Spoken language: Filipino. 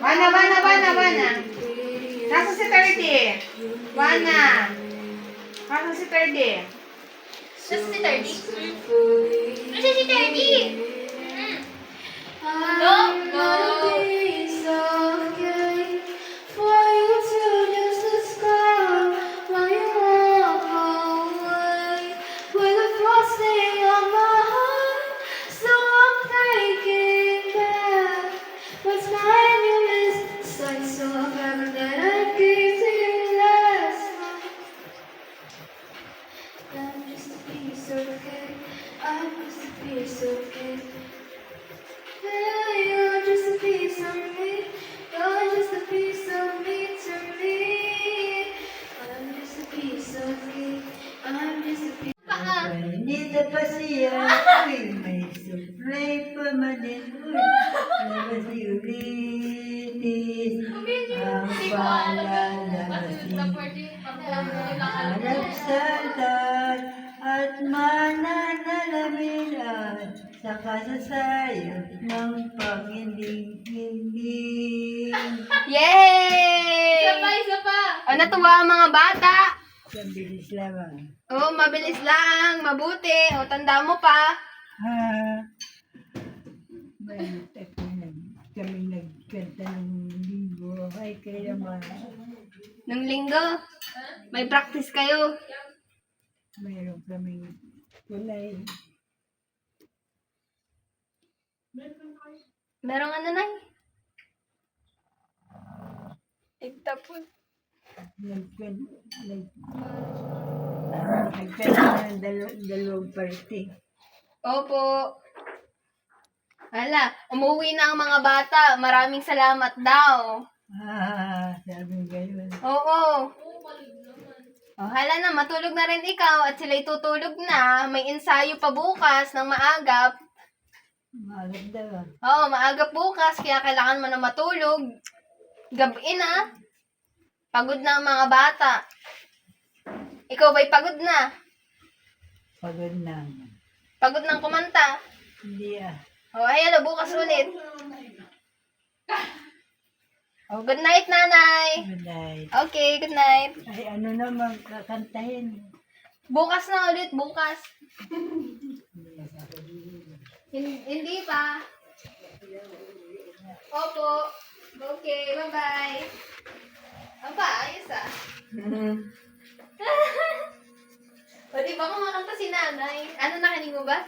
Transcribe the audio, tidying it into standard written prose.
Bana. Nasa si 30? Bana. Nasa si 30? Nasa si 30? Nasa si 30? No, no. It's okay. Hey, you're just a piece of me. You're just a piece of me to me. I'm just a piece of me. I'm just a piece. Nandito pa siya, uy, may suplay pa maninul. Labas ulitis, ang palalasin. Harap sa lahat at mananalamin at sa kasasayot ng pag-inding-inding. Yay! Isa pa. O, natuwa ang mga bata. Sa bilis lamang. O, mabilis lang. Mabuti. O, tanda mo pa. May kami nagkanta ng linggo. Ay, kaya naman. Nung linggo, may practice kayo. Mayroon kaming kulay. Merong ano na Igtapon. Nagkanta ng dalawang party. Opo. Hala, umuwi na ang mga bata. Maraming salamat daw. Sabi gayon. Oo. Oh, hala na, matulog na rin ikaw at sila'y tutulog na. May ensayo pa bukas ng maagap. Maagap daw. Oo, maagap bukas, kaya kailangan mo na matulog. Gabi na. Pagod na ang mga bata. Ikaw ba'y pagod na? Pagod na. Pagod ng kumanta. Hindi Oh, ayan, bukas ulit. Oh, good night, nanay. Good night. Okay, good night. Ay, ano naman kakantahin? Bukas na ulit, bukas. Hindi pa. Opo. Okay, bye-bye. Aba, ayos ah. O, di ba kumakanta si nanay? Ano nakinig mo ba?